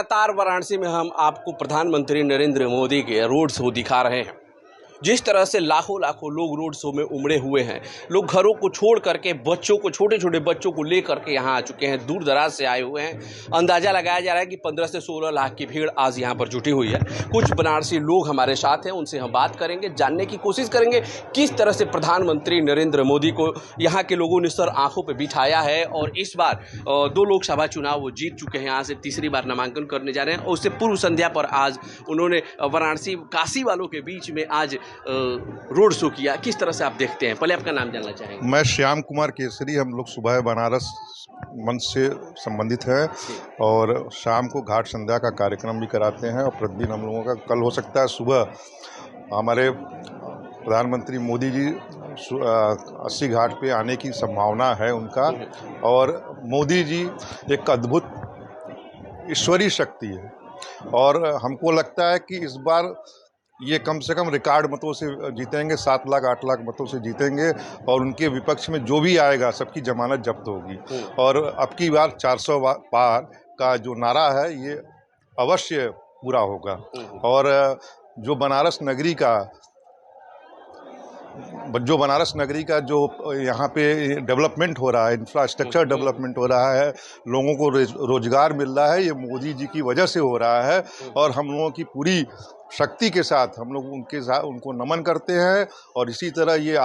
लगातार वाराणसी में हम आपको प्रधानमंत्री नरेंद्र मोदी के रोड शो दिखा रहे हैं। जिस तरह से लाखों लाखों लोग रोड शो में उमड़े हुए हैं, लोग घरों को छोड़ करके बच्चों को, छोटे छोटे बच्चों को ले करके यहाँ आ चुके हैं, दूर दराज से आए हुए हैं। अंदाज़ा लगाया जा रहा है कि 15 से 16 लाख की भीड़ आज यहाँ पर जुटी हुई है। कुछ बनारसी लोग हमारे साथ हैं, उनसे हम बात करेंगे, जानने की कोशिश करेंगे किस तरह से प्रधानमंत्री नरेंद्र मोदी को यहाँ के लोगों ने सर आंखों पर बिठाया है। और इस बार 2 लोकसभा चुनाव वो जीत चुके हैं, यहाँ से तीसरी बार नामांकन करने जा रहे हैं। और उससे पूर्व संध्या पर आज उन्होंने वाराणसी काशी वालों के बीच में आज रोड शो किया। किस तरह से आप देखते हैं? पहले आपका नाम जानना चाहेंगे। मैं श्याम कुमार केसरी, हम लोग सुबह बनारस मंच से संबंधित हैं और शाम को घाट संध्या का कार्यक्रम भी कराते हैं। और प्रतिदिन हम लोगों का कल हो सकता है सुबह हमारे प्रधानमंत्री मोदी जी 80 घाट पे आने की संभावना है उनका। और मोदी जी एक अद्भुत ईश्वरीय शक्ति है और हमको लगता है कि इस बार ये कम से कम रिकॉर्ड मतों से जीतेंगे, 7 लाख 8 लाख मतों से जीतेंगे। और उनके विपक्ष में जो भी आएगा सबकी जमानत जब्त होगी। और अब की बार 400 पार का जो नारा है ये अवश्य पूरा होगा। और जो बनारस नगरी का जो यहाँ पे डेवलपमेंट हो रहा है, इंफ्रास्ट्रक्चर डेवलपमेंट हो रहा है, लोगों को रोजगार मिल रहा है, ये मोदी जी की वजह से हो रहा है। और हम लोगों की पूरी शक्ति के साथ हम लोग उनको नमन करते हैं। और इसी तरह ये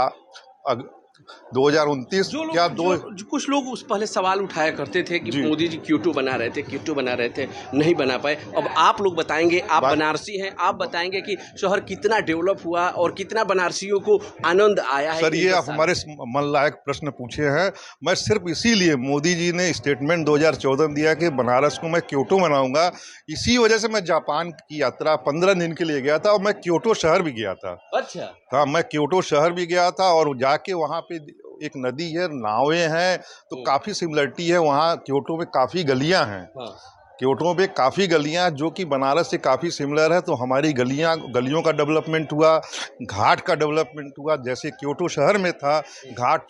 2029 क्या कुछ लोग उस पहले सवाल उठाया करते थे कि मोदी जी क्यों बना रहे थे, नहीं बना पाए। अब आप लोग बताएंगे, आप बनारसी हैं, आप बताएंगे कि शहर कितना डेवलप हुआ और कितना बनारसियों को आनंद आया है। सर, ये आप हमारे मन लायक प्रश्न पूछे हैं। मैं सिर्फ इसीलिए मोदी जी ने स्टेटमेंट 2014 दिया कि बनारस को मैं क्योटो बनाऊंगा, इसी वजह से मैं जापान की यात्रा 15 दिन के लिए गया था और मैं क्योटो शहर भी गया था। अच्छा। हाँ, मैं क्योटो शहर भी गया था और जाके वहाँ पे एक नदी है, नावें हैं, तो काफ़ी सिमिलरिटी है। वहाँ क्योटो में काफ़ी गलियाँ हैं। क्योटो में काफ़ी गलियाँ जो कि बनारस से काफ़ी सिमिलर है। तो हमारी गलियों का डेवलपमेंट हुआ, घाट का डेवलपमेंट हुआ। जैसे क्योटो शहर में था, घाट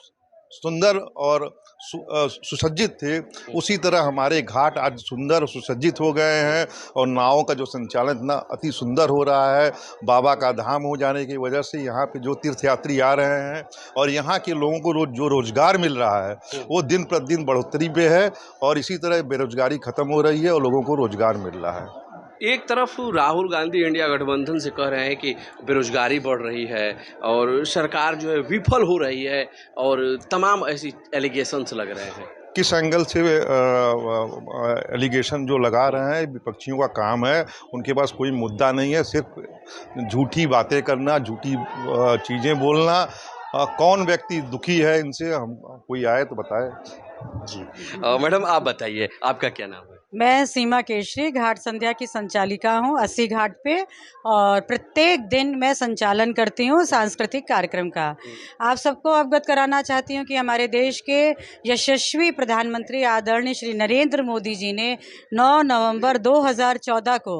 सुंदर और सुसज्जित थे, उसी तरह हमारे घाट आज सुंदर और सुसज्जित हो गए हैं। और नावों का जो संचालन इतना अति सुंदर हो रहा है, बाबा का धाम हो जाने की वजह से यहाँ पे जो तीर्थयात्री आ रहे हैं और यहाँ के लोगों को जो रोजगार मिल रहा है वो दिन प्रतिदिन बढ़ोतरी पे है। और इसी तरह बेरोजगारी खत्म हो रही है और लोगों को रोजगार मिल रहा है। एक तरफ राहुल गांधी इंडिया गठबंधन से कह रहे हैं कि बेरोजगारी बढ़ रही है और सरकार जो है विफल हो रही है और तमाम ऐसी एलिगेशंस लग रहे हैं। किस एंगल से एलिगेशन जो लगा रहे हैं, विपक्षियों का काम है, उनके पास कोई मुद्दा नहीं है, सिर्फ झूठी बातें करना, झूठी चीज़ें बोलना। कौन व्यक्ति दुखी है इनसे? हम कोई आए तो बताए जी। मैडम आप बताइए, आपका क्या नाम है? मैं सीमा केशरी, घाट संध्या की संचालिका हूँ 80 घाट पे। और प्रत्येक दिन मैं संचालन करती हूँ सांस्कृतिक कार्यक्रम का। आप सबको अवगत कराना चाहती हूँ कि हमारे देश के यशस्वी प्रधानमंत्री आदरणीय श्री नरेंद्र मोदी जी ने 9 नवंबर 2014 को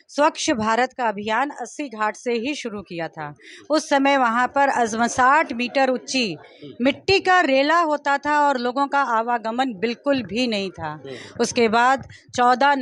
स्वच्छ भारत का अभियान 80 घाट से ही शुरू किया था। उस समय वहाँ पर 60 मीटर ऊंची मिट्टी का रेला होता था और लोगों का आवागमन बिल्कुल भी नहीं था। उसके बाद 24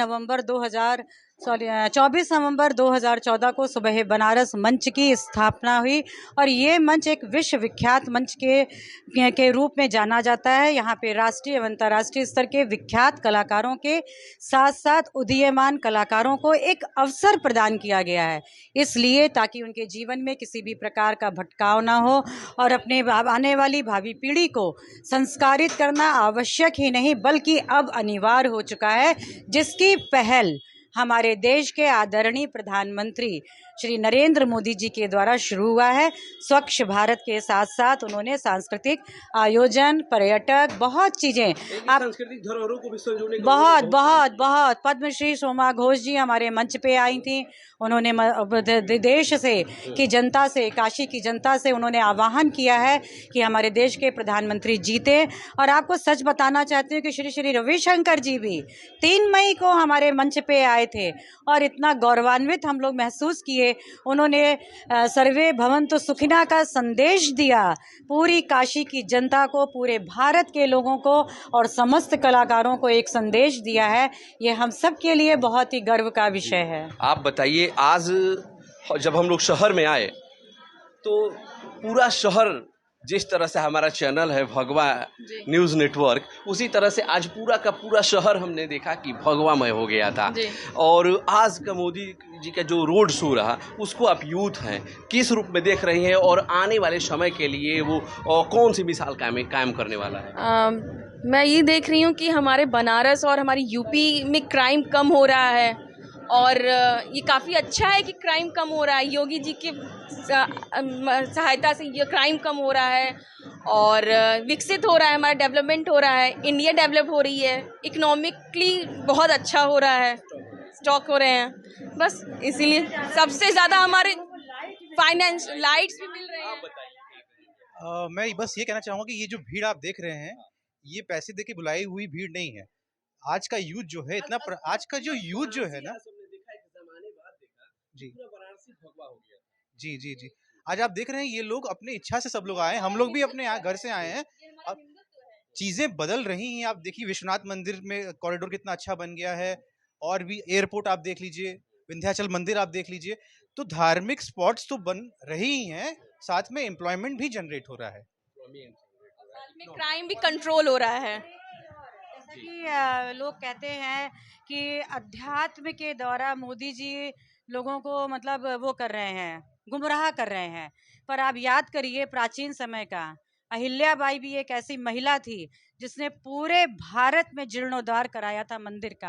नवंबर 2014 को सुबह बनारस मंच की स्थापना हुई और ये मंच एक विश्व विख्यात मंच के रूप में जाना जाता है। यहाँ पे राष्ट्रीय एवं अंतर्राष्ट्रीय स्तर के विख्यात कलाकारों के साथ साथ उदीयमान कलाकारों को एक अवसर प्रदान किया गया है, इसलिए ताकि उनके जीवन में किसी भी प्रकार का भटकाव ना हो और अपने आने वाली भावी पीढ़ी को संस्कारित करना आवश्यक ही नहीं बल्कि अब अनिवार्य हो चुका है, जिसकी पहल हमारे देश के आदरणीय प्रधानमंत्री श्री नरेंद्र मोदी जी के द्वारा शुरू हुआ है। स्वच्छ भारत के साथ साथ उन्होंने सांस्कृतिक आयोजन, पर्यटक, बहुत चीज़ें, आप सांस्कृतिक धरोहरों को भी संजोने बहुत पद्मश्री सोमा घोष जी हमारे मंच पे आई थी। उन्होंने देश से की जनता से, काशी की जनता से उन्होंने आह्वान किया है कि हमारे देश के प्रधानमंत्री जीते। और आपको सच बताना चाहती हूँ कि श्री श्री रविशंकर जी भी 3 मई को हमारे मंच पे आए आए थे और इतना गौरवान्वित हम लोग महसूस किए। उन्होंने सर्वे भवन्तु सुखिनः का संदेश दिया पूरी काशी की जनता को, पूरे भारत के लोगों को और समस्त कलाकारों को एक संदेश दिया है। ये हम सब के लिए बहुत ही गर्व का विषय है। आप बताइए, आज जब हम लोग शहर में आए तो पूरा शहर, जिस तरह से हमारा चैनल है भगवा न्यूज़ नेटवर्क, उसी तरह से आज पूरा का पूरा शहर हमने देखा कि भगवामय हो गया था। और आज का मोदी जी का जो रोड शो रहा, उसको आप यूथ हैं किस रूप में देख रही हैं और आने वाले समय के लिए वो कौन सी मिसाल कायम करने वाला है? मैं ये देख रही हूँ कि हमारे बनारस और हमारी यूपी में क्राइम कम हो रहा है और ये काफ़ी अच्छा है कि क्राइम कम हो रहा है। योगी जी की सहायता से ये क्राइम कम हो रहा है और विकसित हो रहा है, हमारा डेवलपमेंट हो रहा है, इंडिया डेवलप हो रही है, इकोनॉमिकली बहुत अच्छा हो रहा है, स्टॉक हो रहे हैं। बस इसीलिए सबसे ज़्यादा हमारे फाइनेंस लाइट्स भी मिल रहे हैं। मैं बस ये कहना चाहूँगा कि ये जो भीड़ आप देख रहे हैं, ये पैसे दे के बुलाई हुई भीड़ नहीं है। आज का यूथ जो है आज का जो यूथ जो है ना, जी जी जी जी, आज आप देख रहे हैं ये लोग अपने इच्छा से सब लोग आए हैं। हम लोग भी अपने घर से आए हैं। अब चीजें बदल रही हैं। आप देखिए विश्वनाथ मंदिर में कॉरिडोर कितना अच्छा बन गया है, और भी एयरपोर्ट आप देख लीजिए, विंध्याचल मंदिर आप देख लीजिए। तो धार्मिक स्पॉट्स तो बन रही हैं, साथ में एम्प्लॉयमेंट भी जनरेट हो रहा है, क्राइम भी कंट्रोल हो रहा है। जैसा कि लोग कहते हैं कि अध्यात्म के द्वारा मोदी जी लोगों को मतलब वो कर रहे हैं, गुमराह कर रहे हैं। पर आप याद करिए प्राचीन समय का, अहिल्याबाई भी एक ऐसी महिला थी जिसने पूरे भारत में जीर्णोद्धार कराया था मंदिर का।